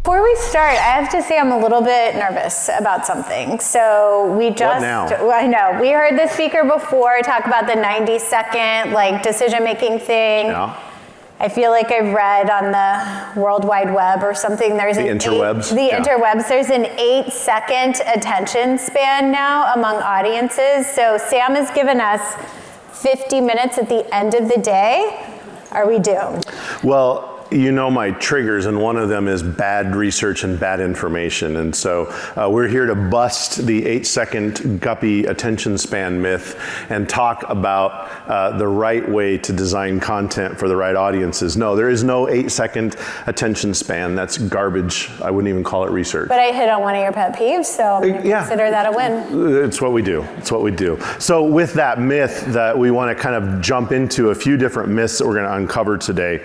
Before we start, I have to say I'm a little bit nervous about something. So we just, what now? I know, we heard the speaker before talk about the 90-second like decision-making thing. Yeah. I feel like I've read on the World Wide Web or something, there's interwebs. Interwebs, there's an 8-second attention span now among audiences. So Sam has given us 50 minutes at the end of the day. Are we doomed? Well, you know my triggers, and one of them is bad research and bad information. And so we're here to bust the 8-second guppy attention span myth and talk about the right way to design content for the right audiences. No, there is no 8-second attention span. That's garbage. I wouldn't even call it research. But I hit on one of your pet peeves, so I'm going to consider that a win. It's what we do. It's what we do. So with that myth that we want to kind of jump into a few different myths that we're going to uncover today.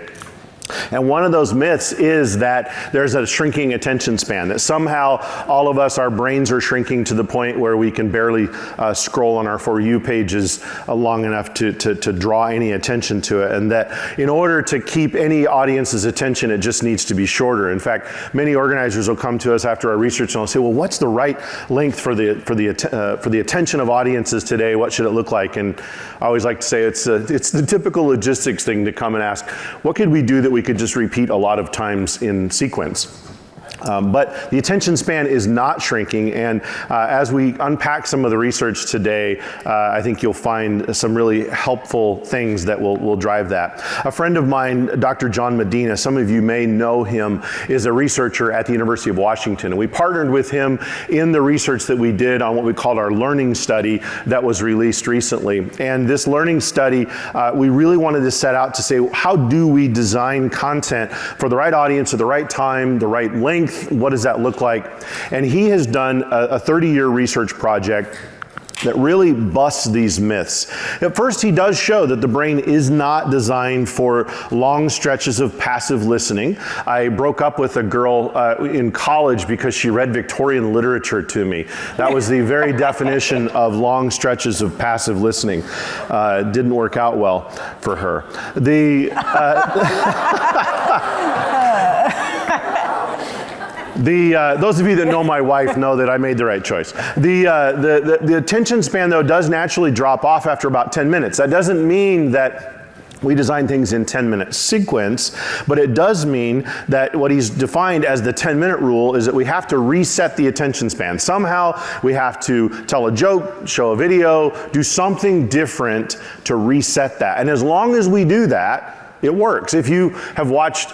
And one of those myths is that there's a shrinking attention span, that somehow all of us, our brains are shrinking to the point where we can barely scroll on our For You pages long enough to draw any attention to it, and that in order to keep any audience's attention, it just needs to be shorter. In fact, many organizers will come to us after our research and they'll say, well, what's the right length for the attention of audiences today? What should it look like? And I always like to say it's the typical logistics thing to come and ask, what could we do that we could just repeat a lot of times in sequence? But the attention span is not shrinking, and as we unpack some of the research today, I think you'll find some really helpful things that will drive that. A friend of mine, Dr. John Medina, some of you may know him, is a researcher at the University of Washington, and we partnered with him in the research that we did on what we called our learning study that was released recently. And this learning study, we really wanted to set out to say, how do we design content for the right audience at the right time, the right length? What does that look like? And he has done a 30-year research project that really busts these myths. At first, he does show that the brain is not designed for long stretches of passive listening. I broke up with a girl in college because she read Victorian literature to me. That was the very definition of long stretches of passive listening. Didn't work out well for her. Those of you that know my wife know that I made the right choice. The attention span, though, does naturally drop off after about 10 minutes. That doesn't mean that we design things in 10-minute sequence, but it does mean that what he's defined as the 10-minute rule is that we have to reset the attention span. Somehow we have to tell a joke, show a video, do something different to reset that. And as long as we do that, it works. If you have watched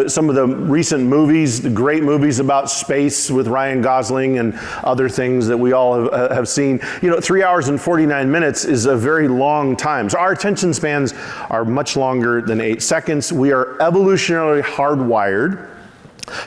some of the recent movies, the great movies about space with Ryan Gosling and other things that we all have seen, 3 hours and 49 minutes is a very long time. So our attention spans are much longer than 8 seconds. We are evolutionarily hardwired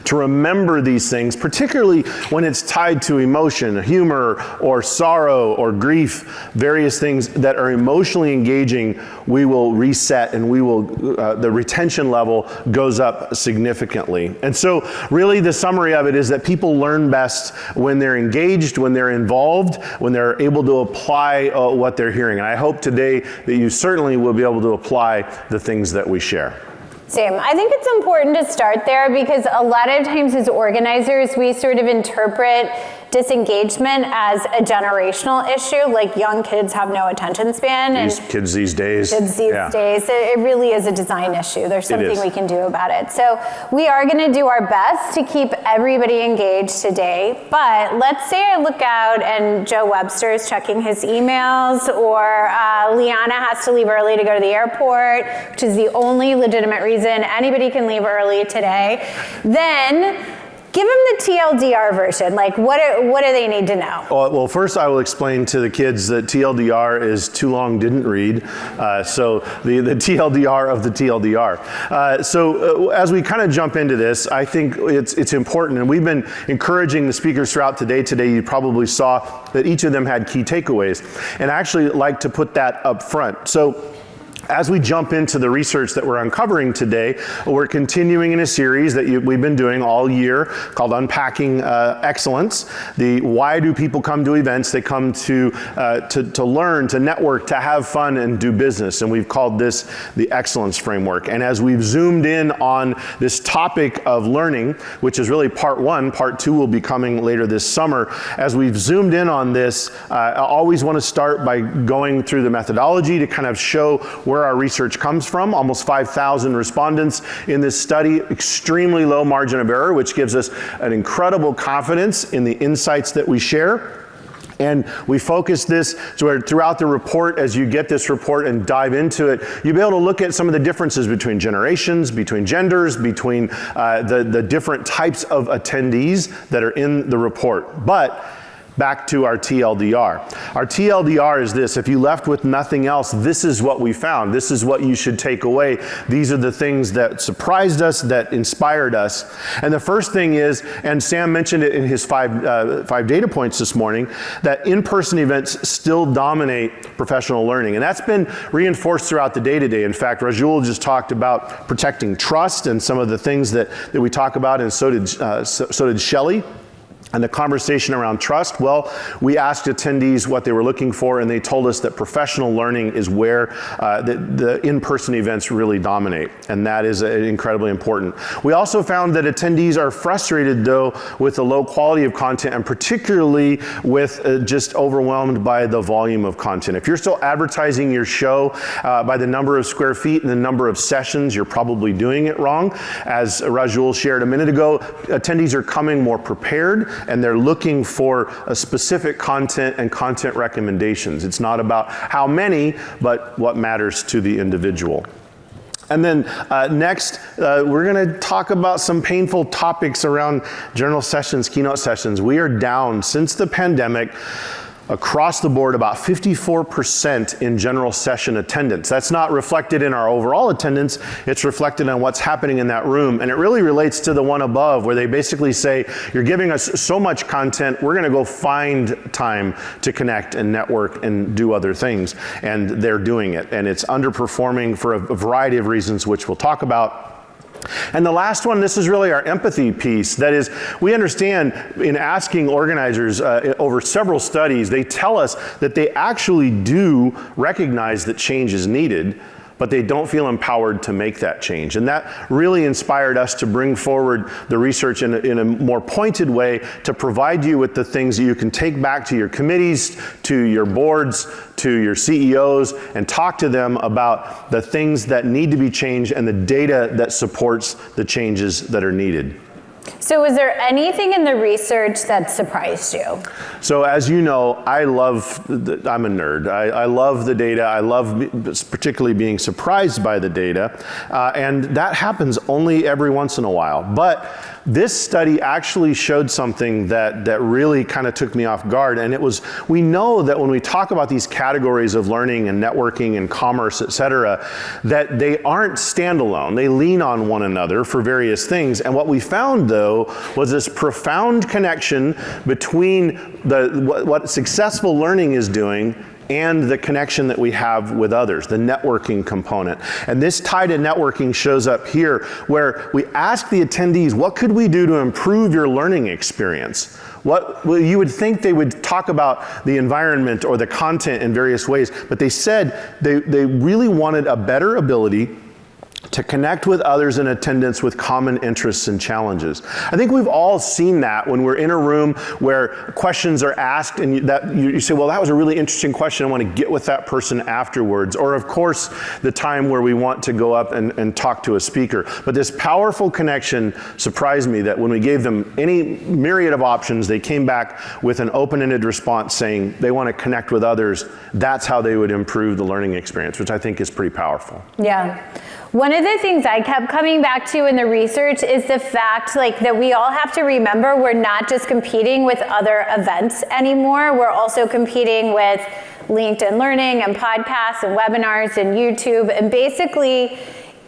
to remember these things, particularly when it's tied to emotion, humor, or sorrow, or grief, various things that are emotionally engaging, we will reset and the retention level goes up significantly. And so really the summary of it is that people learn best when they're engaged, when they're involved, when they're able to apply what they're hearing. And I hope today that you certainly will be able to apply the things that we share. Same. I think it's important to start there because a lot of times as organizers, we sort of interpret disengagement as a generational issue, like young kids have no attention span. Kids these days. It really is a design issue. There's something we can do about it. So we are going to do our best to keep everybody engaged today. But let's say I look out and Joe Webster is checking his emails, or Liana has to leave early to go to the airport, which is the only legitimate reason anybody can leave early today. Then give them the TLDR version. Like, what do they need to know? Well, first I will explain to the kids that TLDR is too long, didn't read. So the TLDR of the TLDR. So as we kind of jump into this, I think it's important, and we've been encouraging the speakers throughout today. Today you probably saw that each of them had key takeaways, and I actually like to put that up front. So As we jump into the research that we're uncovering today, we're continuing in a series that we've been doing all year called Unpacking Excellence. Why do people come to events? They come to learn, to network, to have fun, and do business. And we've called this the Excellence Framework. And as we've zoomed in on this topic of learning, which is really part one, part two will be coming later this summer. As we've zoomed in on this, I always want to start by going through the methodology to kind of show where our research comes from. Almost 5,000 respondents in this study, extremely low margin of error, which gives us an incredible confidence in the insights that we share. And we focus this so where throughout the report, as you get this report and dive into it, you'll be able to look at some of the differences between generations, between genders, between the different types of attendees that are in the report. But back to our TLDR. Our TLDR is this: if you left with nothing else, this is what we found. This is what you should take away. These are the things that surprised us, that inspired us. And the first thing is, and Sam mentioned it in his five data points this morning, that in-person events still dominate professional learning. And that's been reinforced throughout the day today. In fact, Rajul just talked about protecting trust and some of the things that we talk about, and so did Shelley. And the conversation around trust, well, we asked attendees what they were looking for, and they told us that professional learning is where the in-person events really dominate, and that is incredibly important. We also found that attendees are frustrated, though, with the low quality of content, and particularly with just overwhelmed by the volume of content. If you're still advertising your show by the number of square feet and the number of sessions, you're probably doing it wrong. As Rajul shared a minute ago, attendees are coming more prepared, and they're looking for a specific content and content recommendations. It's not about how many, but what matters to the individual. And then next, we're going to talk about some painful topics around general sessions, keynote sessions. We are down since the pandemic across the board about 54% in general session attendance. That's not reflected in our overall attendance, it's reflected on what's happening in that room. And it really relates to the one above, where they basically say, you're giving us so much content, we're gonna go find time to connect and network and do other things. And they're doing it. And it's underperforming for a variety of reasons, which we'll talk about. And the last one, this is really our empathy piece. That is, we understand in asking organizers over several studies, they tell us that they actually do recognize that change is needed, but they don't feel empowered to make that change. And that really inspired us to bring forward the research in a more pointed way to provide you with the things that you can take back to your committees, to your boards, to your CEOs, and talk to them about the things that need to be changed and the data that supports the changes that are needed. So was there anything in the research that surprised you? So as you know, I'm a nerd. I love the data. I love particularly being surprised by the data. And that happens only every once in a while. But this study actually showed something that really kind of took me off guard. And it was, we know that when we talk about these categories of learning and networking and commerce, et cetera, that they aren't standalone. They lean on one another for various things. And what we found, though, was this profound connection between what successful learning is doing and the connection that we have with others, the networking component. And this tie to networking shows up here, where we ask the attendees, what could we do to improve your learning experience? Well, you would think they would talk about the environment or the content in various ways, but they said they really wanted a better ability to connect with others in attendance with common interests and challenges. I think we've all seen that when we're in a room where questions are asked and you say, well, that was a really interesting question, I want to get with that person afterwards. Or of course, the time where we want to go up and talk to a speaker. But this powerful connection surprised me, that when we gave them any myriad of options, they came back with an open-ended response saying they want to connect with others. That's how they would improve the learning experience, which I think is pretty powerful. Yeah. One of the things I kept coming back to in the research is the fact that we all have to remember we're not just competing with other events anymore. We're also competing with LinkedIn Learning and podcasts and webinars and YouTube and basically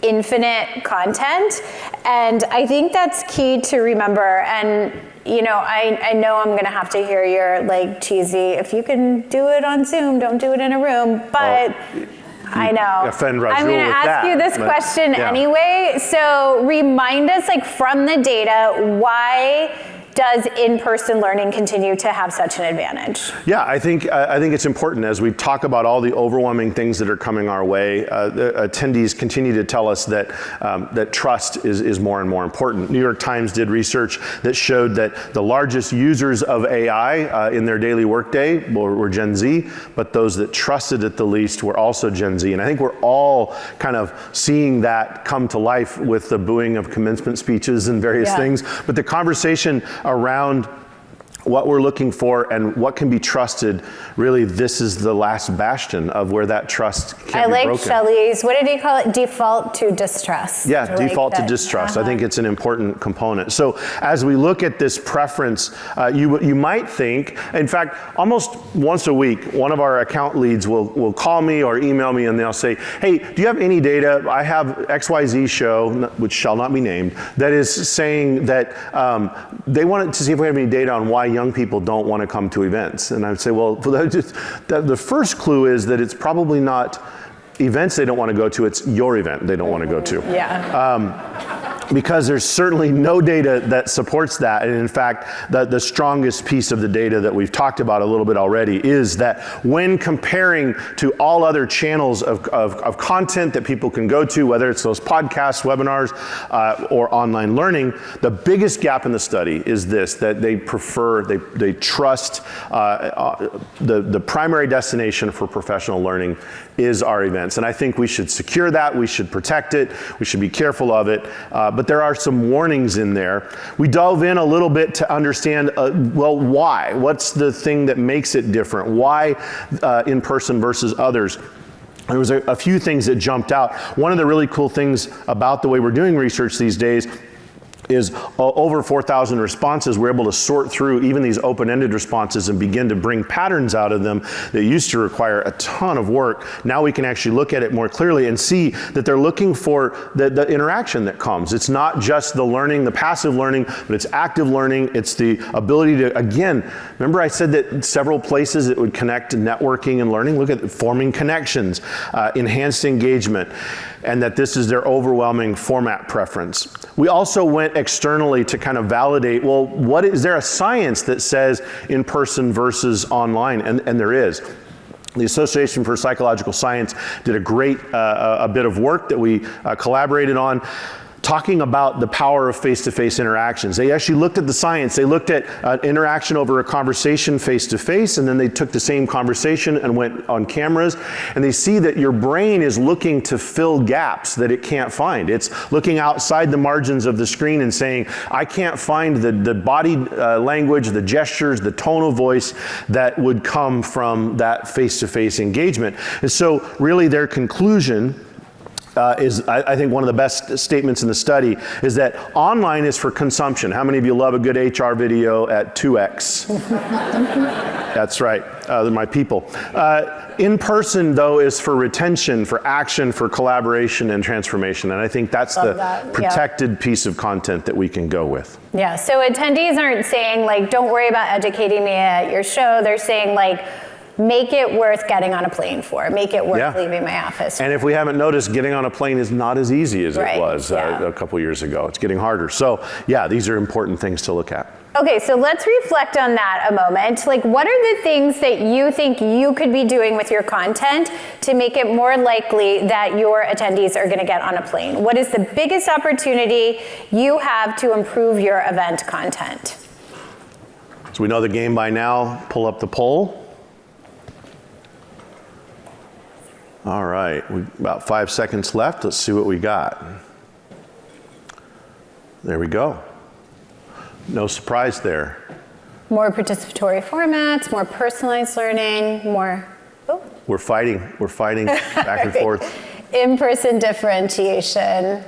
infinite content. And I think that's key to remember. And I know I'm gonna have to hear your cheesy, if you can do it on Zoom, don't do it in a room, but I know. offend Rajul I'm going to ask you this question anyway. So remind us, like, from the data, why does in-person learning continue to have such an advantage? Yeah, I think it's important as we talk about all the overwhelming things that are coming our way. The attendees continue to tell us that that trust is more and more important. New York Times did research that showed that the largest users of AI in their daily workday were Gen Z, but those that trusted it the least were also Gen Z. And I think we're all kind of seeing that come to life with the booing of commencement speeches and various things. But the conversation around what we're looking for and what can be trusted, really this is the last bastion of where that trust can be broken. I like Shelley's, what did he call it? Default to distrust. Yeah, default to distrust. I think it's an important component. So as we look at this preference, you might think, in fact, almost once a week, one of our account leads will call me or email me and they'll say, hey, do you have any data? I have XYZ show, which shall not be named, that is saying that they wanted to see if we have any data on why young people don't want to come to events. And I would say, well, the first clue is that it's probably not events they don't want to go to, it's your event they don't want to go to. Because there's certainly no data that supports that. And in fact, the strongest piece of the data that we've talked about a little bit already is that when comparing to all other channels of content that people can go to, whether it's those podcasts, webinars, or online learning, the biggest gap in the study is this, that they trust the primary destination for professional learning is our events. And I think we should secure that, we should protect it, we should be careful of it. But there are some warnings in there. We dove in a little bit to understand, well, why? What's the thing that makes it different? Why in person versus others? There was a few things that jumped out. One of the really cool things about the way we're doing research these days is over 4,000 responses. We're able to sort through even these open-ended responses and begin to bring patterns out of them that used to require a ton of work. Now we can actually look at it more clearly and see that they're looking for the interaction that comes. It's not just the learning, the passive learning, but it's active learning. It's the ability to, again, remember I said that several places it would connect networking and learning? Look at forming connections, enhanced engagement, and that this is their overwhelming format preference. We also went externally to kind of validate, well, what is there a science that says in person versus online? And there is. The Association for Psychological Science did a great a bit of work that we collaborated on, talking about the power of face-to-face interactions. They actually looked at the science. They looked at interaction over a conversation face-to-face, and then they took the same conversation and went on cameras, and they see that your brain is looking to fill gaps that it can't find. It's looking outside the margins of the screen and saying, I can't find the body language, the gestures, the tone of voice that would come from that face-to-face engagement. And so really their conclusion is, I think, one of the best statements in the study is that online is for consumption. How many of you love a good HR video at 2x? That's right, they're my people. In person, though, is for retention, for action, for collaboration and transformation. And I think that's protected piece of content that we can go with. Yeah, so attendees aren't saying, like, don't worry about educating me at your show. They're saying, like, make it worth getting on a plane for. Make it worth leaving my office. And if we haven't noticed, getting on a plane is not as easy as it was a couple years ago. It's getting harder. So yeah, these are important things to look at. Okay, so let's reflect on that a moment. Like, what are the things that you think you could be doing with your content to make it more likely that your attendees are going to get on a plane? What is the biggest opportunity you have to improve your event content? So we know the game by now. Pull up the poll. All right, about 5 seconds left. Let's see what we got. There we go. No surprise there. More participatory formats, more personalized learning, more... Oh. We're fighting back and forth. In-person differentiation.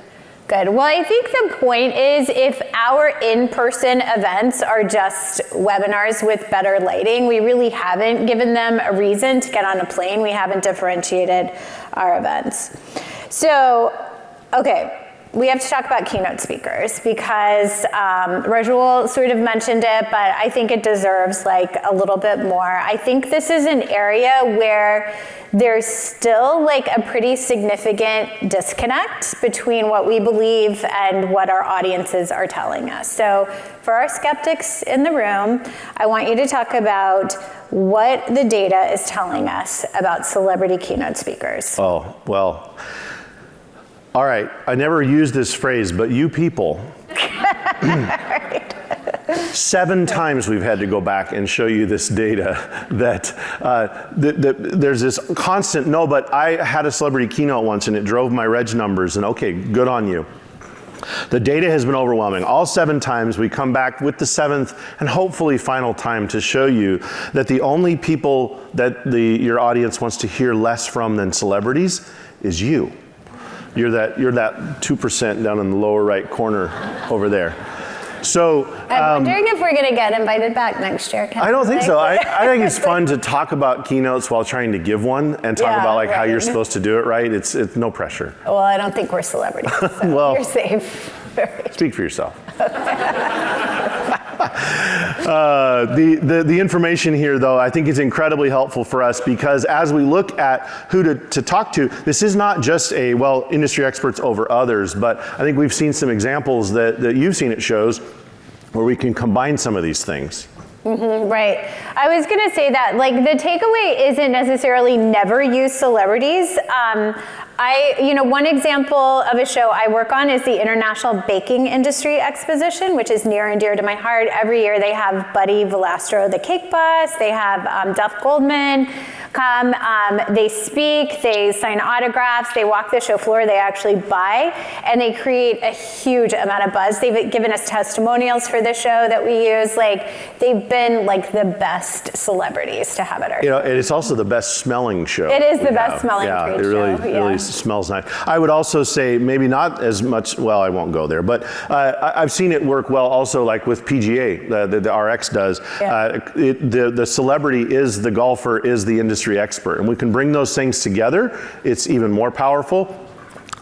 Good. Well, I think the point is if our in-person events are just webinars with better lighting, we really haven't given them a reason to get on a plane. We haven't differentiated our events. So, okay. we have to talk about keynote speakers because Rajul sort of mentioned it, but I think it deserves like a little bit more. I think this is an area where there's still like a pretty significant disconnect between what we believe and what our audiences are telling us. So for our skeptics in the room, I want you to talk about what the data is telling us about celebrity keynote speakers. Oh, well. All right, I never used this phrase, but you people. Right. 7 times we've had to go back and show you this data that there's this constant, no, but I had a celebrity keynote once and it drove my reg numbers, and okay, good on you. The data has been overwhelming. All 7 times we come back with the 7th and hopefully final time to show you that the only people that your audience wants to hear less from than celebrities is you. You're that 2% down in the lower right corner over there. So I'm wondering if we're going to get invited back next year. I don't think so. I think it's fun to talk about keynotes while trying to give one and talk about like how you're supposed to do it right. It's no pressure. Well, I don't think we're celebrities, so well, you're safe. Speak for yourself. The information here, though, I think is incredibly helpful for us because as we look at who to talk to, this is not just industry experts over others, but I think we've seen some examples that you've seen at shows where we can combine some of these things. Mm-hmm, right. I was going to say that, like, the takeaway isn't necessarily never use celebrities. One example of a show I work on is the International Baking Industry Exposition, which is near and dear to my heart. Every year they have Buddy Valastro, the cake boss. They have Duff Goldman come. They speak. They sign autographs. They walk the show floor. They actually buy, and they create a huge amount of buzz. They've given us testimonials for the show that we use. Like, they've been like the best celebrities to have at our show. And it's also the best smelling show. It is the best smelling trade show. It really smells nice. I would also say maybe not as much, well, I won't go there, but I've seen it work well also like with PGA, the RX does. Yeah. The celebrity is the golfer, is the industry expert, and we can bring those things together. It's even more powerful.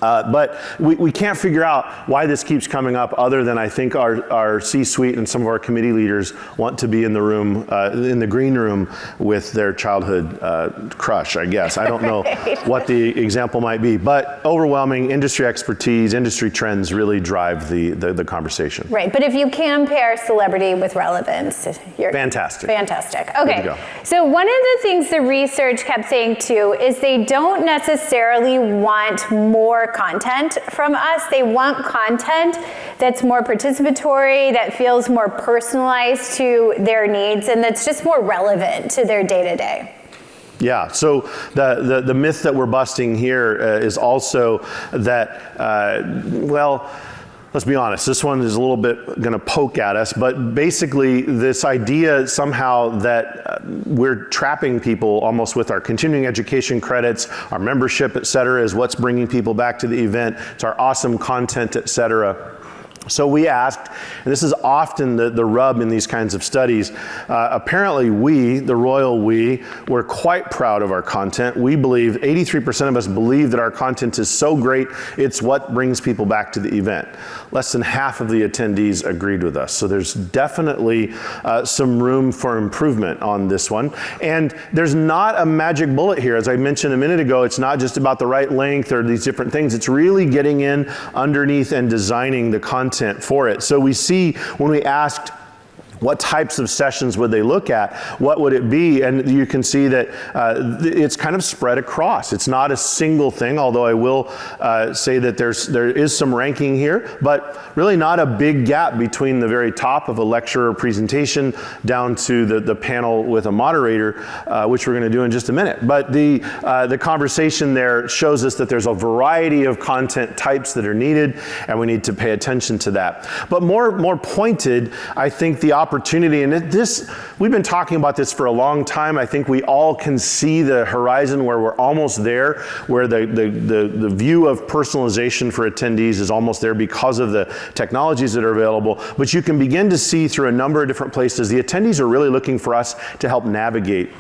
But we can't figure out why this keeps coming up other than I think our C-suite and some of our committee leaders want to be in the room, in the green room with their childhood crush, I guess. I don't know what the example might be, but overwhelming industry expertise, industry trends really drive the conversation. Right, but if you can pair celebrity with relevance, you're fantastic. Fantastic. Okay, so one of the things the research kept saying too is they don't necessarily want more content from us. They want content that's more participatory, that feels more personalized to their needs, and that's just more relevant to their day-to-day. Yeah, so the myth that we're busting here is also that, let's be honest, this one is a little bit going to poke at us, but basically this idea somehow that we're trapping people almost with our continuing education credits, our membership, et cetera, is what's bringing people back to the event. It's our awesome content, et cetera. So we asked, and this is often the rub in these kinds of studies, apparently we, the royal we, we're quite proud of our content. We believe, 83% of us believe that our content is so great, it's what brings people back to the event. Less than half of the attendees agreed with us. So there's definitely some room for improvement on this one. And there's not a magic bullet here. As I mentioned a minute ago, it's not just about the right length or these different things. It's really getting in underneath and designing the content for it. So we see when we asked what types of sessions would they look at, what would it be, and you can see that it's kind of spread across. It's not a single thing, although I will say that there is some ranking here, but really not a big gap between the very top of a lecture or presentation down to the panel with a moderator, which we're going to do in just a minute. But the conversation there shows us that there's a variety of content types that are needed, and we need to pay attention to that. But more pointed, I think the opportunity, and we've been talking about this for a long time. I think we all can see the horizon where we're almost there, where the view of personalization for attendees is almost there because of the technologies that are available. But you can begin to see through a number of different places, the attendees are really looking for us to help navigate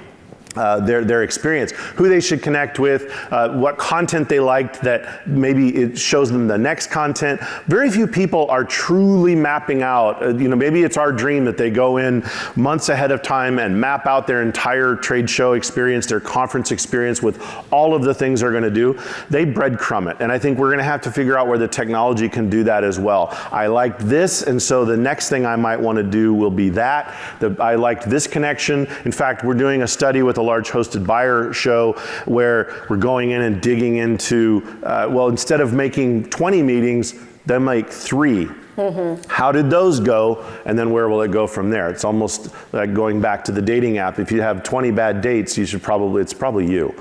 their experience, who they should connect with, what content they liked that maybe it shows them the next content. Very few people are truly mapping out, maybe it's our dream that they go in months ahead of time and map out their entire trade show experience, their conference experience with all of the things they're going to do. They breadcrumb it, and I think we're going to have to figure out where the technology can do that as well. I liked this, and so the next thing I might want to do will be that. I liked this connection. In fact, we're doing a study with a large hosted buyer show where we're going in and digging into, instead of making 20 meetings, they make 3. How did those go? And then where will it go from there? It's almost like going back to the dating app. If you have 20 bad dates, it's probably you.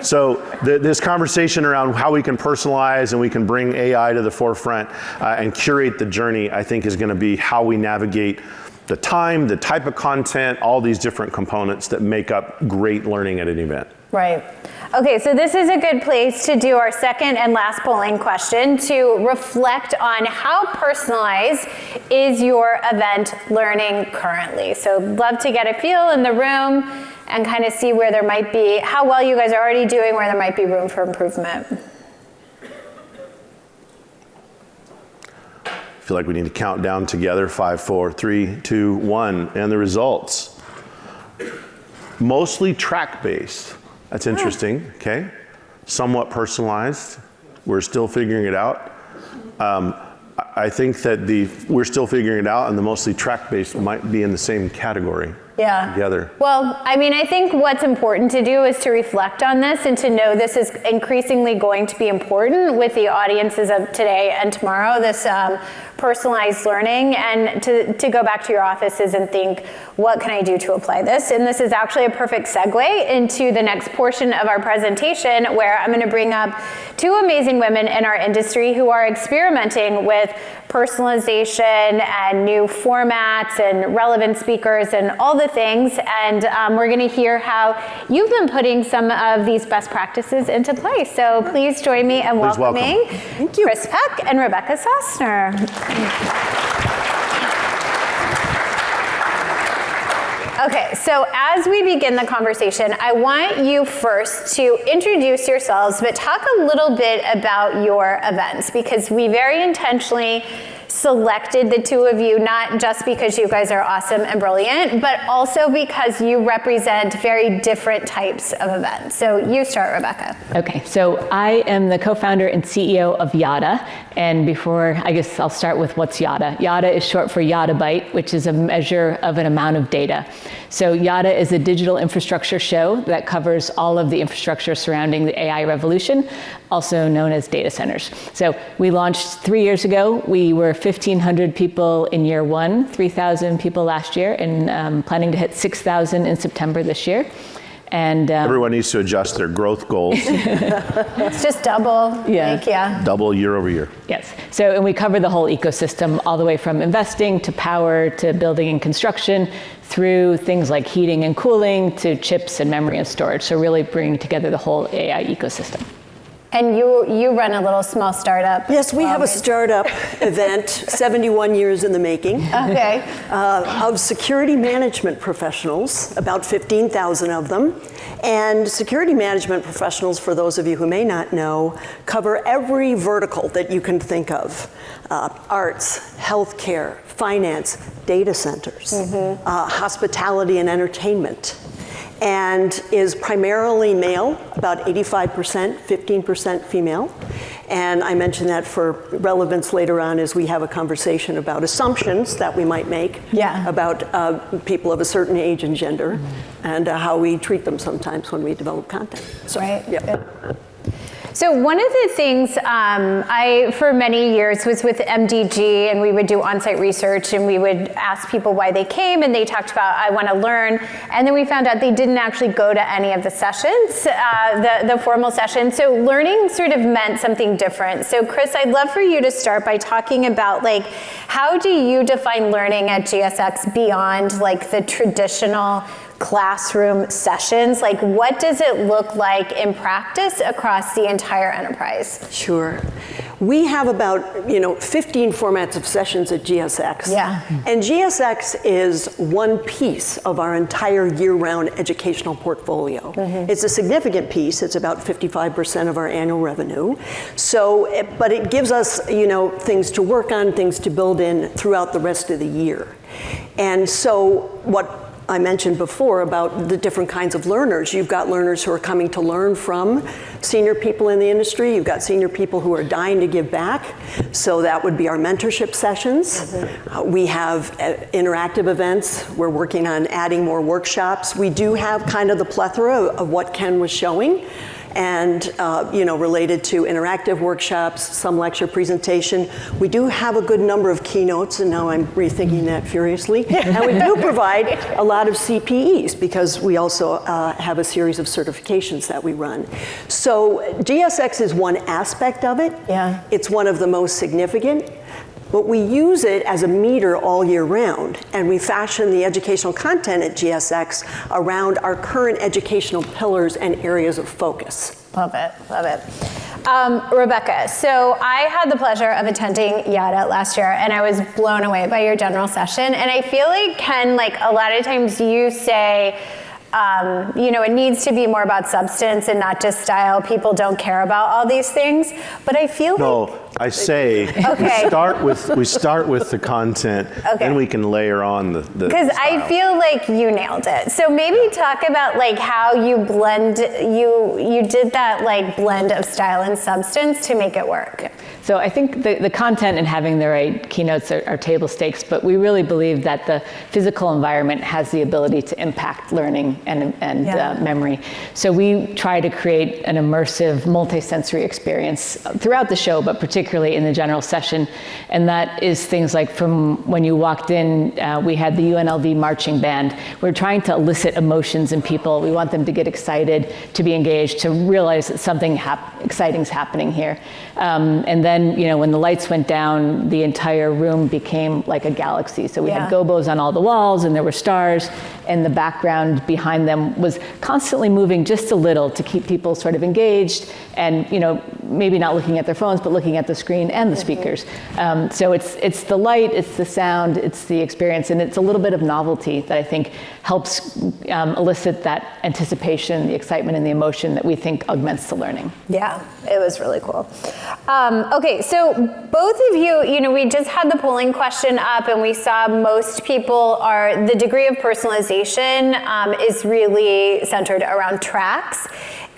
So this conversation around how we can personalize and we can bring AI to the forefront and curate the journey, I think is going to be how we navigate the time, the type of content, all these different components that make up great learning at an event. Right. Okay, so this is a good place to do our second and last polling question, to reflect on how personalized is your event learning currently. So love to get a feel in the room and kind of see where there might be, how well you guys are already doing, where there might be room for improvement. I feel like we need to count down together, 5, 4, 3, 2, 1, and the results. Mostly track-based. That's interesting, okay? Somewhat personalized. We're still figuring it out. I think that we're still figuring it out, and the mostly track-based might be in the same category. Yeah. Together. Well, I think what's important to do is to reflect on this and to know this is increasingly going to be important with the audiences of today and tomorrow, this personalized learning, and to go back to your offices and think, what can I do to apply this? And this is actually a perfect segue into the next portion of our presentation, where I'm going to bring up 2 amazing women in our industry who are experimenting with personalization and new formats and relevant speakers and all the things. And we're going to hear how you've been putting some of these best practices into place. So please join me in welcoming Chris Peck and Rebecca Sostner. Okay, so as we begin the conversation, I want you first to introduce yourselves, but talk a little bit about your events, because we very intentionally selected the 2 of you, not just because you guys are awesome and brilliant, but also because you represent very different types of events. So you start, Rebecca. Okay, so I am the co-founder and CEO of YADA. And I guess I'll start with what's YADA. YADA is short for Yottabyte, which is a measure of an amount of data. So YADA is a digital infrastructure show that covers all of the infrastructure surrounding the AI revolution, also known as data centers. So we launched 3 years ago. We were 1,500 people in year 1, 3,000 people last year, and planning to hit 6,000 in September this year. And everyone needs to adjust their growth goals. It's just double. Double year over year. Yes. So, and we cover the whole ecosystem, all the way from investing to power to building and construction, through things like heating and cooling to chips and memory and storage. So really bringing together the whole AI ecosystem. And you run a little small startup. Yes, we have a startup event, 71 years in the making. Okay. Of security management professionals, about 15,000 of them. And security management professionals, for those of you who may not know, cover every vertical that you can think of. Arts, healthcare, finance, data centers, hospitality and entertainment. And is primarily male, about 85%, 15% female. And I mention that for relevance later on as we have a conversation about assumptions that we might make about people of a certain age and gender, and how we treat them sometimes when we develop content. So, right. Yep. So one of the things I, for many years, was with MDG, and we would do on-site research, and we would ask people why they came, and they talked about, I want to learn, and then we found out they didn't actually go to any of the sessions, the formal sessions. So learning sort of meant something different. So Chris, I'd love for you to start by talking about, like, how do you define learning at GSX beyond, like, the traditional classroom sessions? Like, what does it look like in practice across the entire enterprise? Sure. We have about 15 formats of sessions at GSX. Yeah. And GSX is one piece of our entire year-round educational portfolio. It's a significant piece. It's about 55% of our annual revenue. So, but it gives us things to work on, things to build in throughout the rest of the year. And so what I mentioned before about the different kinds of learners. You've got learners who are coming to learn from senior people in the industry. You've got senior people who are dying to give back. So that would be our mentorship sessions. We have interactive events. We're working on adding more workshops. We do have kind of the plethora of what Ken was showing. And related to interactive workshops, some lecture presentation. We do have a good number of keynotes, and now I'm rethinking that furiously. And we do provide a lot of CPEs because we also have a series of certifications that we run. So GSX is one aspect of it. Yeah. It's one of the most significant. But we use it as a meter all year round, and we fashion the educational content at GSX around our current educational pillars and areas of focus. Love it, love it. Rebecca, so I had the pleasure of attending YADA last year, and I was blown away by your general session. And I feel like, Ken, a lot of times you say, it needs to be more about substance and not just style. People don't care about all these things, but I feel No, I say Okay. we start with the content, then we can layer on the because I feel like you nailed it. So maybe talk about how you blend, you did that blend of style and substance to make it work. So I think the content and having the right keynotes are table stakes, but we really believe that the physical environment has the ability to impact learning and memory. So we try to create an immersive, multi-sensory experience throughout the show, but particularly in the general session. And that is things like from when you walked in, we had the UNLV marching band. We're trying to elicit emotions in people. We want them to get excited, to be engaged, to realize that something exciting is happening here. And then, when the lights went down, the entire room became like a galaxy. So we had gobos on all the walls, and there were stars, and the background behind them was constantly moving just a little to keep people sort of engaged and, maybe not looking at their phones, but looking at the screen and the speakers. So it's the light, it's the sound, it's the experience, and it's a little bit of novelty that I think helps elicit that anticipation, the excitement, and the emotion that we think augments the learning. Yeah, it was really cool. Okay, so both of you, we just had the polling question up, and we saw most people the degree of personalization is really centered around tracks.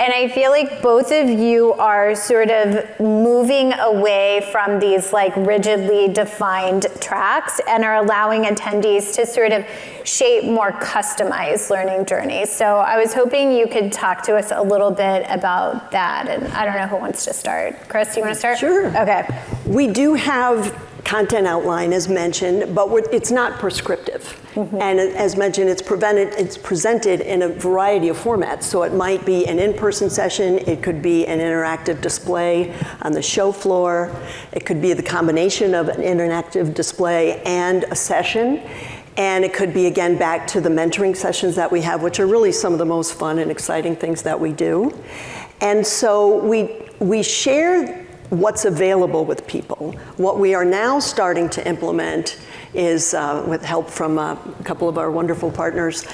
And I feel like both of you are sort of moving away from these rigidly defined tracks and are allowing attendees to sort of shape more customized learning journeys. So I was hoping you could talk to us a little bit about that. And I don't know who wants to start. Chris, you want to start? Sure. Okay. We do have content outline as mentioned, but it's not prescriptive. And as mentioned, it's presented in a variety of formats. So it might be an in-person session, it could be an interactive display on the show floor, it could be the combination of an interactive display and a session. And it could be, again, back to the mentoring sessions that we have, which are really some of the most fun and exciting things that we do. And so we share what's available with people. What we are now starting to implement is, with help from a couple of our wonderful partners,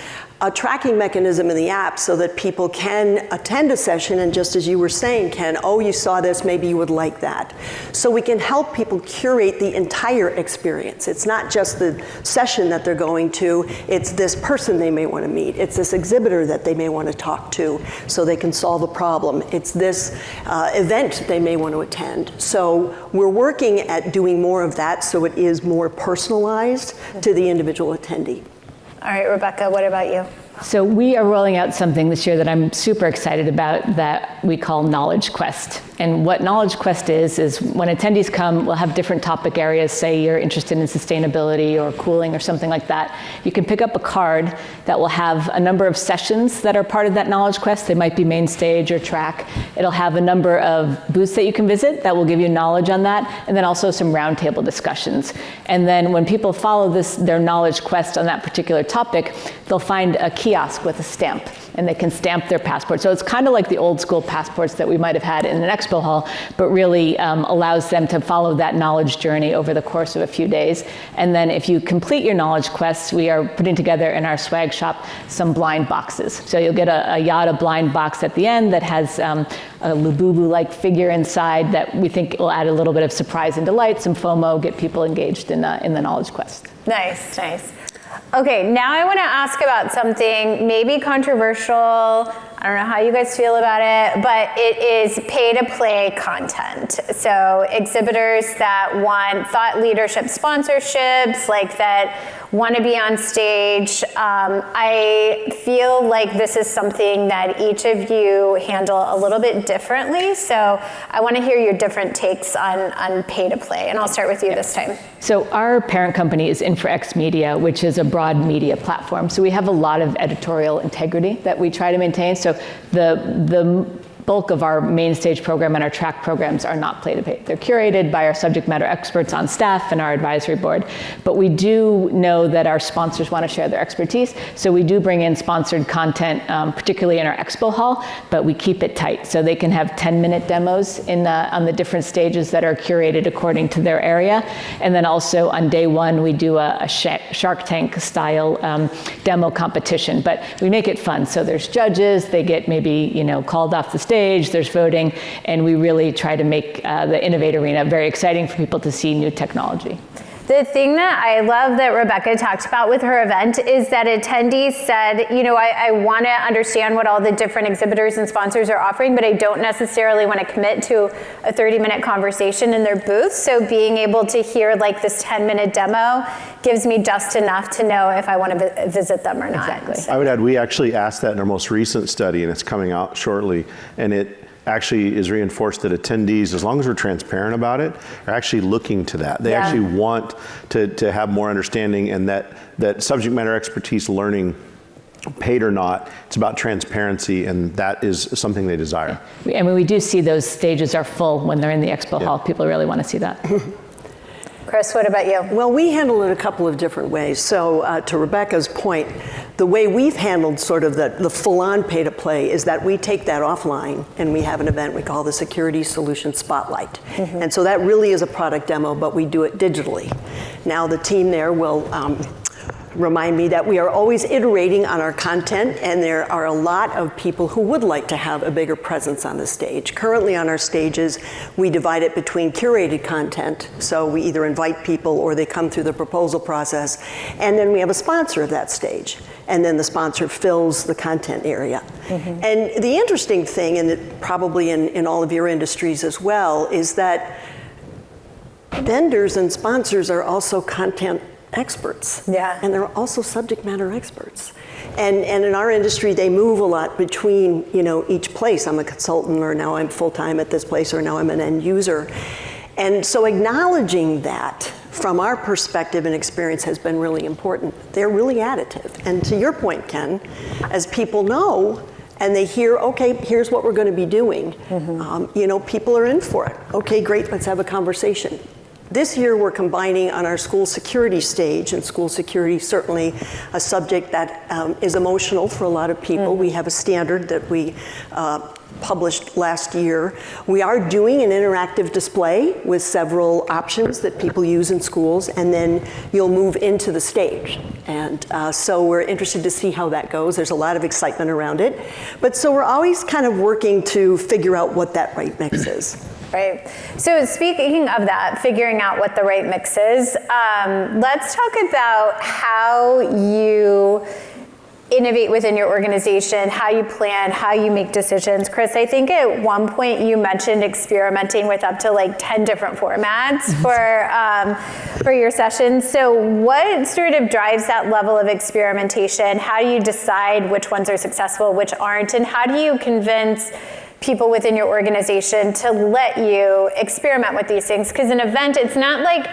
a tracking mechanism in the app so that people can attend a session and just as you were saying, Ken, oh, you saw this, maybe you would like that. So we can help people curate the entire experience. It's not just the session that they're going to, it's this person they may want to meet. It's this exhibitor that they may want to talk to so they can solve a problem. It's this event they may want to attend. So we're working at doing more of that so it is more personalized to the individual attendee. All right, Rebecca, what about you? So we are rolling out something this year that I'm super excited about that we call Knowledge Quest. And what Knowledge Quest is when attendees come, we'll have different topic areas. Say you're interested in sustainability or cooling or something like that. You can pick up a card that will have a number of sessions that are part of that Knowledge Quest. They might be main stage or track. It'll have a number of booths that you can visit that will give you knowledge on that, and then also some roundtable discussions. And then when people follow their Knowledge Quest on that particular topic, they'll find a kiosk with a stamp, and they can stamp their passport. So it's kind of like the old school passports that we might have had in an expo expo hall, but really allows them to follow that knowledge journey over the course of a few days. And then if you complete your knowledge quests, we are putting together in our swag shop some blind boxes. So you'll get a Yada blind box at the end that has a Labubu-like figure inside that we think will add a little bit of surprise and delight, some FOMO, get people engaged in the knowledge quest. Nice, nice. Okay, now I want to ask about something maybe controversial. I don't know how you guys feel about it, but it is pay-to-play content. So exhibitors that want thought leadership sponsorships, like that want to be on stage. I feel like this is something that each of you handle a little bit differently. So I want to hear your different takes on pay-to-play, and I'll start with you this time. So our parent company is InfraX Media, which is a broad media platform. So we have a lot of editorial integrity that we try to maintain. So the bulk of our main stage program and our track programs are not play-to-pay. They're curated by our subject matter experts on staff and our advisory board. But we do know that our sponsors want to share their expertise. So we do bring in sponsored content, particularly in our expo hall, but we keep it tight. So they can have 10-minute demos on the different stages that are curated according to their area. And then also on day one, we do a Shark Tank style demo competition. But we make it fun. So there's judges, they get maybe called off the stage, there's voting, and we really try to make the Innovate Arena very exciting for people to see new technology. The thing that I love that Rebecca talked about with her event is that attendees said, I want to understand what all the different exhibitors and sponsors are offering, but I don't necessarily want to commit to a 30-minute conversation in their booth. So being able to hear like this 10-minute demo gives me just enough to know if I want to visit them or not. Exactly. I would add, we actually asked that in our most recent study, and it's coming out shortly, and it actually is reinforced that attendees, as long as we're transparent about it, are actually looking to that. They actually want to have more understanding, and that subject matter expertise learning, paid or not, it's about transparency, and that is something they desire. I mean, we do see those stages are full when they're in the expo hall. People really want to see that. Chris, what about you? Well, we handle it a couple of different ways. So to Rebecca's point, the way we've handled sort of the full-on pay-to-play is that we take that offline and we have an event we call the Security Solution Spotlight. Mm-hmm. And so that really is a product demo, but we do it digitally. Now the team there will remind me that we are always iterating on our content, and there are a lot of people who would like to have a bigger presence on the stage. Currently on our stages, we divide it between curated content, so we either invite people or they come through the proposal process, and then we have a sponsor of that stage, and then the sponsor fills the content area. Mm-hmm. And the interesting thing, and it probably in all of your industries as well, is that vendors and sponsors are also content experts. Yeah. And they're also subject matter experts. And in our industry, they move a lot between, each place. I'm a consultant, or now I'm full-time at this place, or now I'm an end user. And so acknowledging that from our perspective and experience has been really important. They're really additive. And to your point, Ken, as people know, and they hear, okay, here's what we're going to be doing. Mm-hmm. People are in for it. Okay, great, let's have a conversation. This year we're combining on our school security stage, and school security is certainly a subject that is emotional for a lot of people. Mm-hmm. We have a standard that we published last year. We are doing an interactive display with several options that people use in schools, and then you'll move into the stage. And so we're interested to see how that goes. There's a lot of excitement around it. But so we're always kind of working to figure out what that right mix is. Right. So speaking of that, figuring out what the right mix is, let's talk about how you innovate within your organization, how you plan, how you make decisions. Chris, I think at one point you mentioned experimenting with up to like 10 different formats for your sessions. So what sort of drives that level of experimentation? How do you decide which ones are successful, which aren't? And how do you convince people within your organization to let you experiment with these things? Because an event, it's not like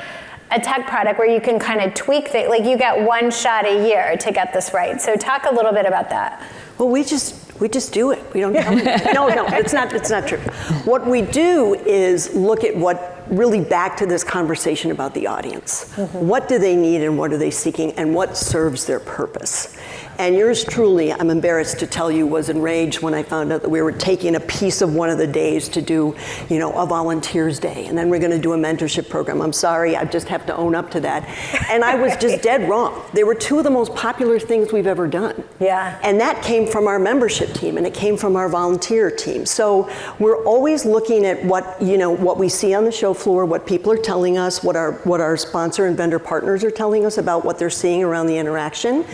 a tech product where you can kind of tweak things. Like you get one shot a year to get this right. So talk a little bit about that. Well, we just do it. We don't tell them. No, it's not true. What we do is look at what, really back to this conversation about the audience. Mm-hmm. What do they need and what are they seeking and what serves their purpose? And yours truly, I'm embarrassed to tell you, was enraged when I found out that we were taking a piece of one of the days to do, a volunteers day, and then we're going to do a mentorship program. I'm sorry, I just have to own up to that. And I was just dead wrong. They were two of the most popular things we've ever done. Yeah. And that came from our membership team, and it came from our volunteer team. So we're always looking at what we see on the show floor, what people are telling us, what our sponsor and vendor partners are telling us about what they're seeing around the interaction.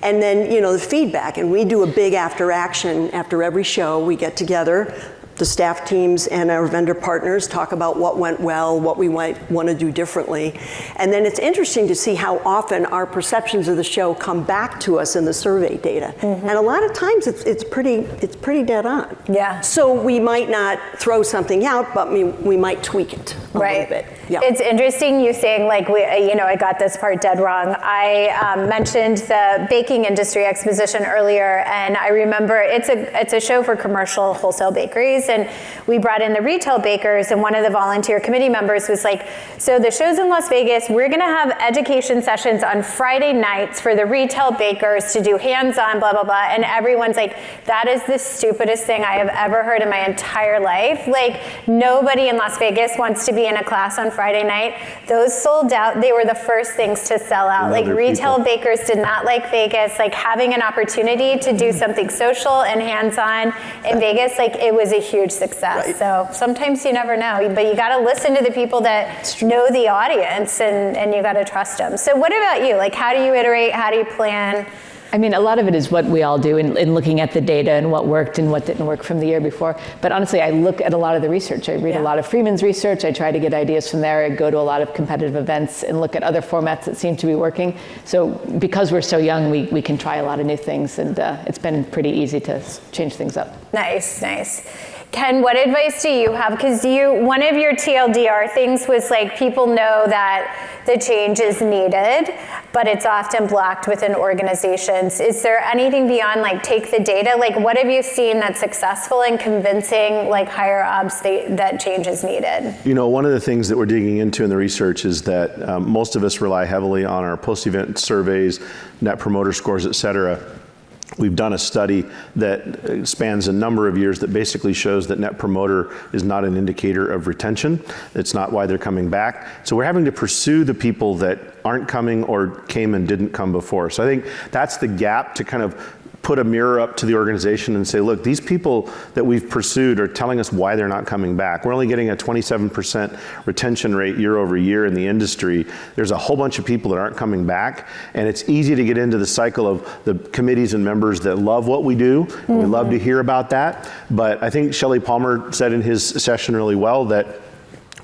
And then, the feedback. And we do a big after action after every show. We get together, the staff teams and our vendor partners talk about what went well, what we might want to do differently. And then it's interesting to see how often our perceptions of the show come back to us in the survey data. Mm-hmm. And a lot of times it's pretty dead on. Yeah. So we might not throw something out, but we might tweak it a little bit. Yeah. It's interesting you saying I got this part dead wrong. I mentioned the baking industry exposition earlier, and I remember it's a show for commercial wholesale bakeries, and we brought in the retail bakers, and one of the volunteer committee members was like, so the show's in Las Vegas, we're gonna have education sessions on Friday nights for the retail bakers to do hands-on, blah, blah, blah, and everyone's like, that is the stupidest thing I have ever heard in my entire life. Like, nobody in Las Vegas wants to be in a class on Friday night. Those sold out. They were the first things to sell out. Like, retail bakers did not like Vegas. Like, having an opportunity to do something social and hands-on in Vegas, like, it was a huge success. Right. So sometimes you never know, but you got to listen to the people that know the audience, and you got to trust them. So what about you? Like, how do you iterate? How do you plan? I mean, a lot of it is what we all do in looking at the data and what worked and what didn't work from the year before. But honestly, I look at a lot of the research. I read a lot of Freeman's research. I try to get ideas from there. I go to a lot of competitive events and look at other formats that seem to be working. So because we're so young, we can try a lot of new things, and it's been pretty easy to change things up. Nice. Ken, what advice do you have? Because one of your TLDR things was like, people know that the change is needed, but it's often blocked within organizations. Is there anything beyond like take the data? Like, what have you seen that's successful in convincing like higher ups that change is needed? One of the things that we're digging into in the research is that most of us rely heavily on our post-event surveys, net promoter scores, et cetera. We've done a study that spans a number of years that basically shows that net promoter is not an indicator of retention. It's not why they're coming back. So we're having to pursue the people that aren't coming or came and didn't come before. So I think that's the gap, to kind of put a mirror up to the organization and say, look, these people that we've pursued are telling us why they're not coming back. We're only getting a 27% retention rate year over year in the industry. There's a whole bunch of people that aren't coming back, and it's easy to get into the cycle of the committees and members that love what we do. Mm-hmm. We love to hear about that. But I think Shelley Palmer said in his session really well that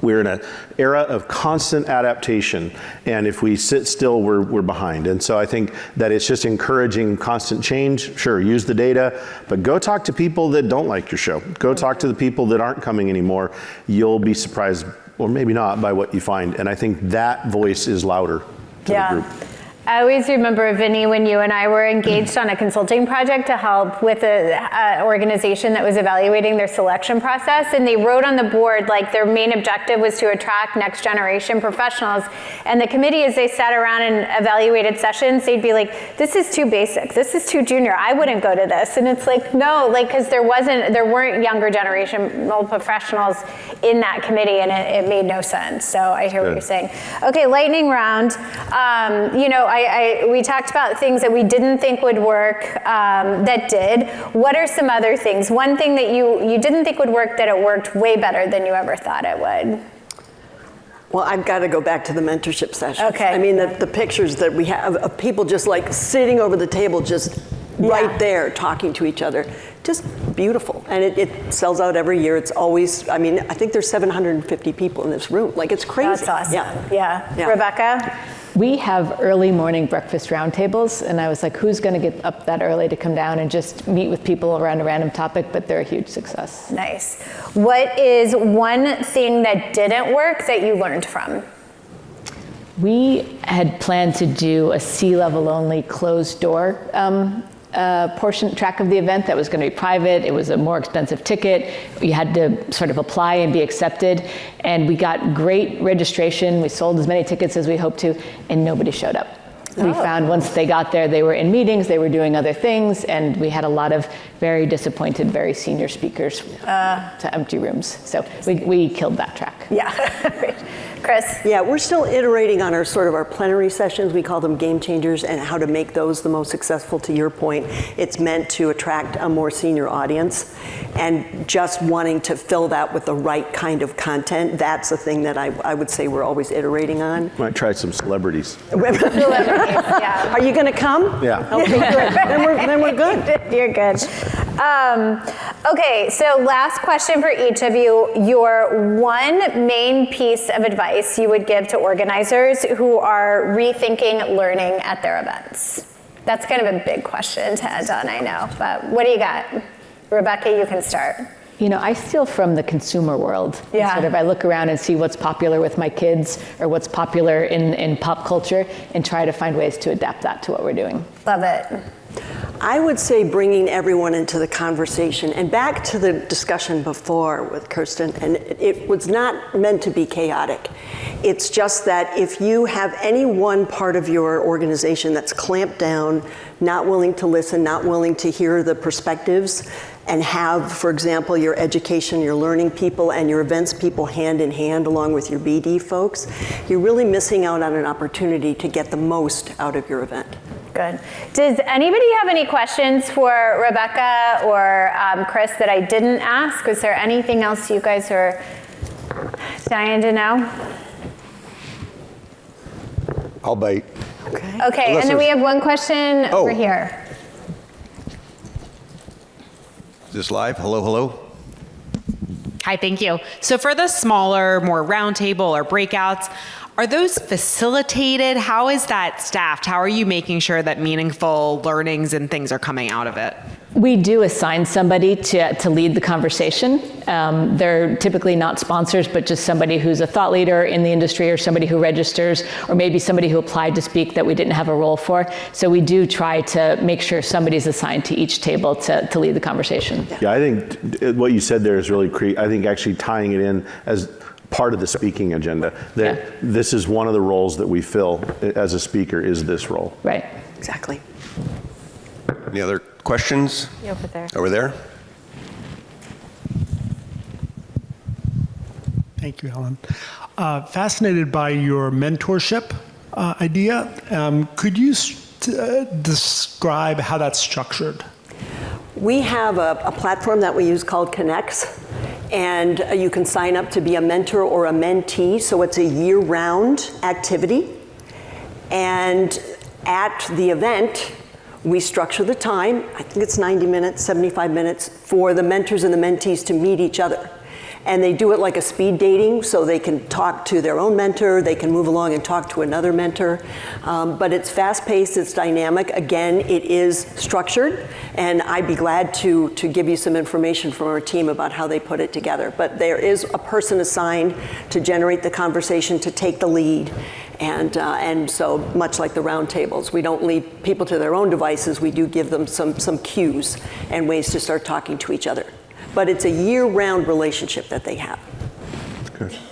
we're in an era of constant adaptation, and if we sit still, we're behind. And so I think that it's just encouraging constant change. Sure, use the data, but go talk to people that don't like your show. Go talk to the people that aren't coming anymore. You'll be surprised, or maybe not, by what you find. And I think that voice is louder to the group. I always remember, Vinny, when you and I were engaged on a consulting project to help with an organization that was evaluating their selection process, and they wrote on the board like their main objective was to attract next generation professionals. And the committee, as they sat around and evaluated sessions, they'd be like, this is too basic, this is too junior, I wouldn't go to this. And it's like, no, like, because there weren't younger generational professionals in that committee, and it made no sense. So I hear what you're saying. Okay, lightning round. We talked about things that we didn't think would work that did. What are some other things? One thing that you didn't think would work that it worked way better than you ever thought it would? Well, I've got to go back to the mentorship session. Okay. I mean, the pictures that we have of people just like sitting over the table, just right there talking to each other. Just beautiful. And it sells out every year. It's always, I think there's 750 people in this room. Like, it's crazy. That's awesome. Yeah. Rebecca? We have early morning breakfast roundtables, and I was like, who's going to get up that early to come down and just meet with people around a random topic? But they're a huge success. Nice. What is one thing that didn't work that you learned from? We had planned to do a C-level only closed door track of the event that was going to be private. It was a more expensive ticket. You had to sort of apply and be accepted. And we got great registration. We sold as many tickets as we hoped to, and nobody showed up. We found once they got there, they were in meetings, they were doing other things, and we had a lot of very disappointed, very senior speakers to empty rooms. So we killed that track. Yeah. Chris? Yeah, we're still iterating on our plenary sessions. We call them game changers, and how to make those the most successful. To your point, it's meant to attract a more senior audience, and just wanting to fill that with the right kind of content. That's the thing that I would say we're always iterating on. Might try some celebrities. Yeah. Are you going to come? Yeah. Okay, good. Then we're good. You're good. Okay, so last question for each of you. Your one main piece of advice you would give to organizers who are rethinking learning at their events. That's kind of a big question to end on, I know, but what do you got? Rebecca, you can start. You know, I steal from the consumer world. Yeah. I look around and see what's popular with my kids or what's popular in pop culture and try to find ways to adapt that to what we're doing. Love it. I would say bringing everyone into the conversation, and back to the discussion before with Kirsten, and it was not meant to be chaotic. It's just that if you have any one part of your organization that's clamped down, not willing to listen, not willing to hear the perspectives, and have, for example, your education, your learning people, and your events people hand in hand along with your BD folks, you're really missing out on an opportunity to get the most out of your event. Good. Does anybody have any questions for Rebecca or Chris that I didn't ask? Was there anything else you guys are dying to know? I'll bite. Okay, and then we have one question over here. Is this live? Hello, hello. Hi, thank you. So for the smaller, more roundtable or breakouts, are those facilitated? How is that staffed? How are you making sure that meaningful learnings and things are coming out of it? We do assign somebody to lead the conversation. They're typically not sponsors, but just somebody who's a thought leader in the industry or somebody who registers, or maybe somebody who applied to speak that we didn't have a role for. So we do try to make sure somebody's assigned to each table to lead the conversation. Yeah, I think what you said there is really I think actually tying it in as part of the speaking agenda, that this is one of the roles that we fill as a speaker, is this role. Right. Exactly. Any other questions? Over there. Over there? Thank you, Helen. Fascinated by your mentorship idea. Could you describe how that's structured? We have a platform that we use called Connects, and you can sign up to be a mentor or a mentee, so it's a year-round activity. And at the event, we structure the time, I think it's 90 minutes, 75 minutes, for the mentors and the mentees to meet each other. And they do it like a speed dating, so they can talk to their own mentor, they can move along and talk to another mentor. But it's fast-paced, it's dynamic. Again, it is structured, and I'd be glad to give you some information from our team about how they put it together. But there is a person assigned to generate the conversation, to take the lead. And so much like the roundtables, we don't leave people to their own devices, we do give them some cues and ways to start talking to each other. But it's a year-round relationship that they have.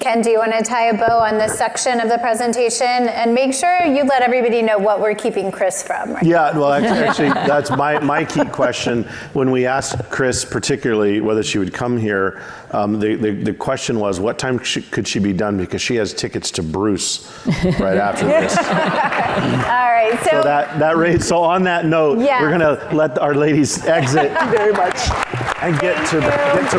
Ken, do you want to tie a bow on this section of the presentation? And make sure you let everybody know what we're keeping Chris from. Right? Yeah, well, actually, that's my key question. When we asked Chris particularly whether she would come here, the question was, what time could she be done? Because she has tickets to Bruce right after this. All right. So on that note, we're going to let our ladies exit. Thank you very much. And get to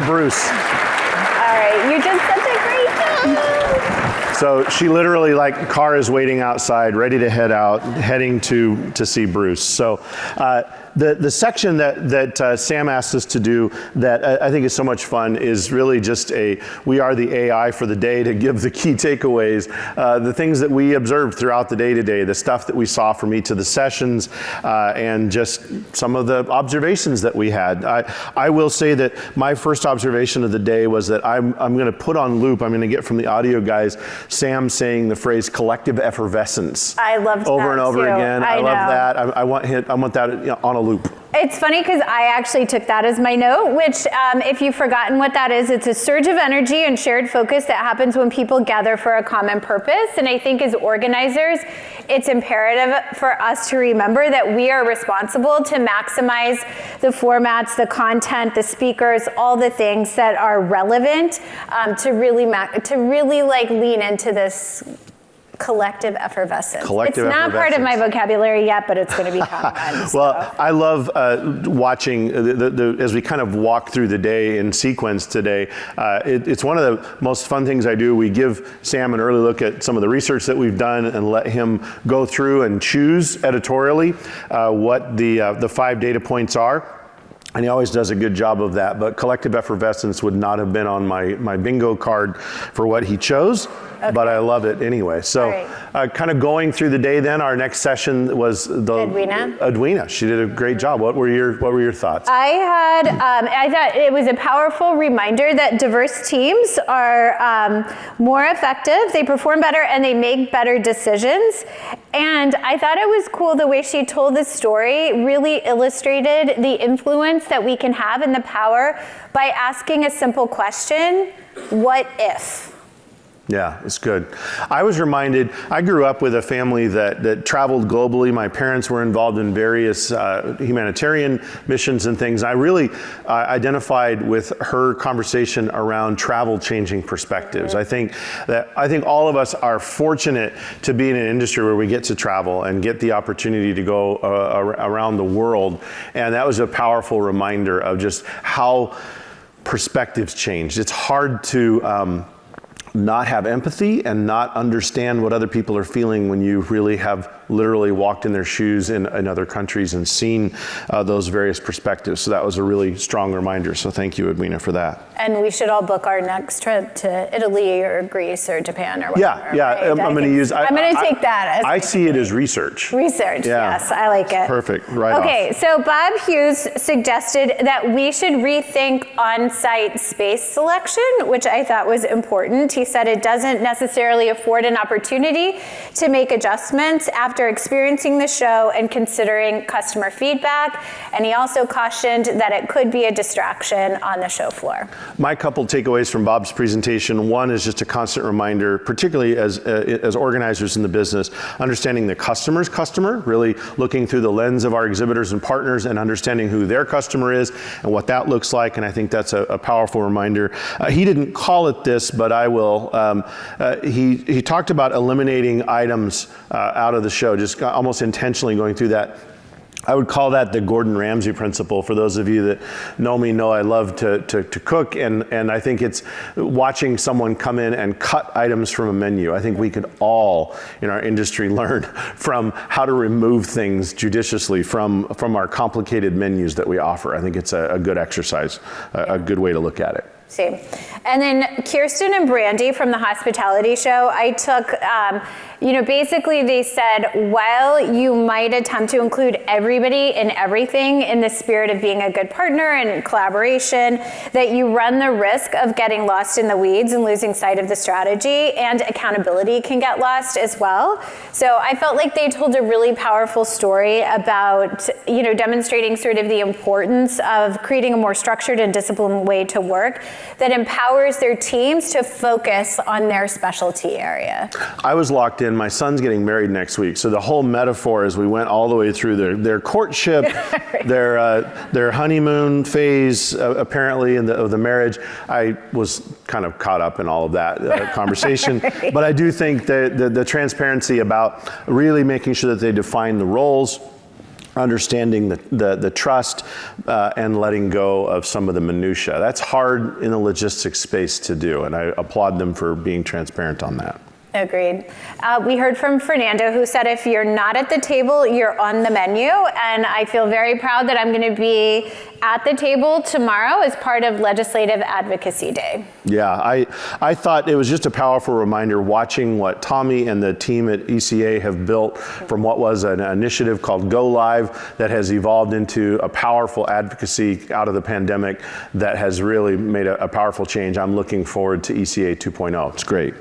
Bruce. All right, you just such a great job. So she literally, car is waiting outside, ready to head out, heading to see Bruce. So the section that Sam asked us to do that I think is so much fun is really just we are the AI for the day to give the key takeaways, the things that we observed throughout the day today, the stuff that we saw from each of the sessions, and just some of the observations that we had. I will say that my first observation of the day was that I'm going to put on loop, I'm going to get from the audio guys, Sam saying the phrase collective effervescence. I loved over that and over too. again. I love that. I want that on a loop. It's funny because I actually took that as my note, which if you've forgotten what that is, it's a surge of energy and shared focus that happens when people gather for a common purpose. And I think as organizers, it's imperative for us to remember that we are responsible to maximize the formats, the content, the speakers, all the things that are relevant to really like lean into this collective effervescence. It's not part of my vocabulary yet, but it's going to become one. Well, I love watching as we kind of walk through the day in sequence today. It's one of the most fun things I do. We give Sam an early look at some of the research that we've done and let him go through and choose editorially what the 5 data points are. And he always does a good job of that, but collective effervescence would not have been on my bingo card for what he chose, but I love it anyway. So kind of going through the day then, our next session was Edwina. She did a great job. What were your thoughts? I thought it was a powerful reminder that diverse teams are more effective, they perform better, and they make better decisions. And I thought it was cool the way she told the story really illustrated the influence that we can have and the power by asking a simple question, what if? Yeah, it's good. I was reminded, I grew up with a family that traveled globally. My parents were involved in various humanitarian missions and things. I really identified with her conversation around travel changing perspectives. I think all of us are fortunate to be in an industry where we get to travel and get the opportunity to go around the world. And that was a powerful reminder of just how perspectives changed. It's hard to not have empathy and not understand what other people are feeling when you really have literally walked in their shoes in other countries and seen those various perspectives. So that was a really strong reminder. So thank you, Edwina, for that. And we should all book our next trip to Italy or Greece or Japan or whatever. Yeah. Right? I'm going to take that as I see it as research. Research, yes, I like it. Perfect, right Okay, so Bob Hughes suggested that we should rethink on-site space selection, which I thought was important. He said it doesn't necessarily afford an opportunity to make adjustments after experiencing the show and considering customer feedback. And he also cautioned that it could be a distraction on the show floor. My couple takeaways from Bob's presentation. One is just a constant reminder, particularly as organizers in the business, understanding the customer's customer, really looking through the lens of our exhibitors and partners and understanding who their customer is and what that looks like. And I think that's a powerful reminder. He didn't call it this, but I will. He talked about eliminating items out of the show, just almost intentionally going through that. I would call that the Gordon Ramsay principle. For those of you that know me know I love to cook, and I think it's watching someone come in and cut items from a menu. I think we could all in our industry learn from how to remove things judiciously from our complicated menus that we offer. I think it's a good exercise, a good way to look at it. Same. And then Kirsten and Brandy from the hospitality show, I took, basically they said, while you might attempt to include everybody and everything in the spirit of being a good partner and collaboration, that you run the risk of getting lost in the weeds and losing sight of the strategy, and accountability can get lost as well. So I felt like they told a really powerful story about, demonstrating sort of the importance of creating a more structured and disciplined way to work that empowers their teams to focus on their specialty area. I was locked in. My son's getting married next week, so the whole metaphor as we went all the way through their courtship, their honeymoon phase, apparently of the marriage, I was kind of caught up in all of that conversation. Right. But I do think that the transparency about really making sure that they define the roles, understanding the trust, and letting go of some of the minutia. That's hard in the logistics space to do, and I applaud them for being transparent on that. Agreed. We heard from Fernando, who said if you're not at the table, you're on the menu. And I feel very proud that I'm going to be at the table tomorrow as part of Legislative Advocacy Day. Yeah, I thought it was just a powerful reminder watching what Tommy and the team at ECA have built from what was an initiative called Go Live that has evolved into a powerful advocacy out of the pandemic that has really made a powerful change. I'm looking forward to ECA 2.0. It's great.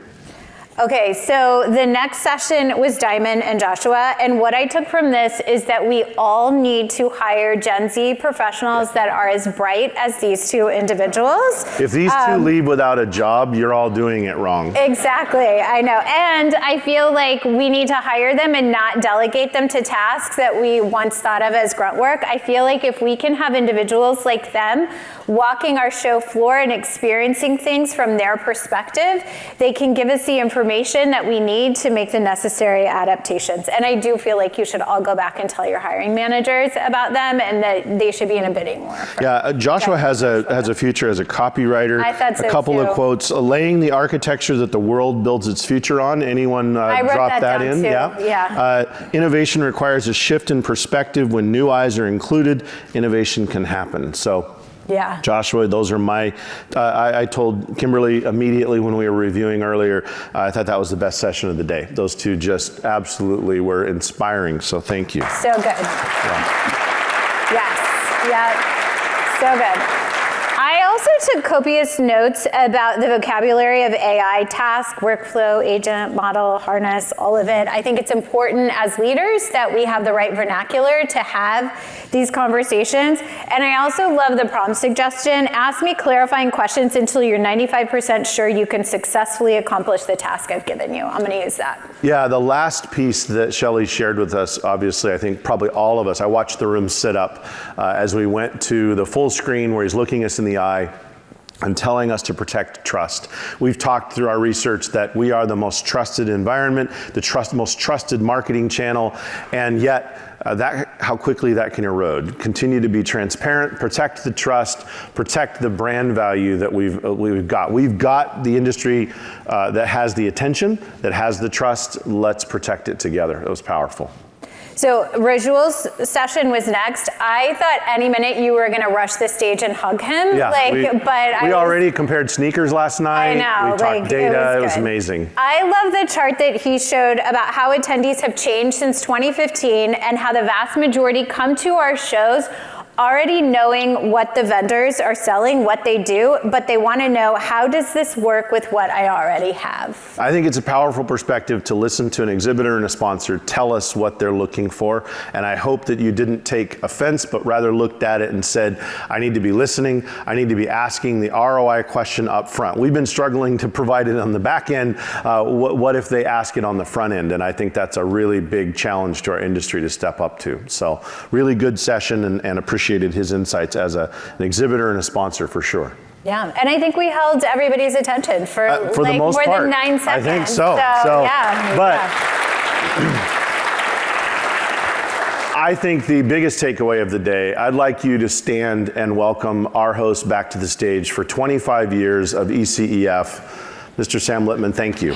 Okay, so the next session was Diamond and Joshua, and what I took from this is that we all need to hire Gen Z professionals that are as bright as these two individuals. If these two leave without a job, you're all doing it wrong. Exactly, I know. And I feel like we need to hire them and not delegate them to tasks that we once thought of as grunt work. I feel like if we can have individuals like them walking our show floor and experiencing things from their perspective, they can give us the information that we need to make the necessary adaptations. And I do feel like you should all go back and tell your hiring managers about them and that they should be in a bidding war. Yeah, Joshua has a future as a copywriter. I thought so a couple too. of quotes, laying the architecture that the world builds its future on. Anyone drop that in? Too. Yeah. Innovation requires a shift in perspective. When new eyes are included, innovation can happen. So. Yeah. Joshua, those are my, I told Kimberly immediately when we were reviewing earlier, I thought that was the best session of the day. Those two just absolutely were inspiring, so thank you. So good. Yes, yeah, so good. I also took copious notes about the vocabulary of AI, task, workflow, agent, model, harness, all of it. I think it's important as leaders that we have the right vernacular to have these conversations. And I also love the prompt suggestion. Ask me clarifying questions until you're 95% sure you can successfully accomplish the task I've given you. I'm going to use that. Yeah, the last piece that Shelley shared with us, obviously, I think probably all of us, I watched the room sit up as we went to the full screen where he's looking us in the eye and telling us to protect trust. We've talked through our research that we are the most trusted environment, the most trusted marketing channel, and yet how quickly that can erode. Continue to be transparent, protect the trust, protect the brand value that we've got. We've got the industry that has the attention, that has the trust. Let's protect it together. It was powerful. So Rajul's session was next. I thought any minute you were going to rush the stage and hug him. Yeah, we already compared sneakers last night. I know. We talked data. It was amazing. I love the chart that he showed about how attendees have changed since 2015 and how the vast majority come to our shows already knowing what the vendors are selling, what they do, but they want to know, how does this work with what I already have? I think it's a powerful perspective to listen to an exhibitor and a sponsor tell us what they're looking for. And I hope that you didn't take offense, but rather looked at it and said, I need to be listening. I need to be asking the ROI question up front. We've been struggling to provide it on the back end. What if they ask it on the front end? And I think that's a really big challenge to our industry to step up to. So really good session and appreciated his insights as an exhibitor and a sponsor for sure. Yeah, and I think we held everybody's attention for the like most more part. than 9 seconds. I think so. Yeah. But I think the biggest takeaway of the day, I'd like you to stand and welcome our host back to the stage for 25 years of ECEF. Mr. Sam Littman, thank you.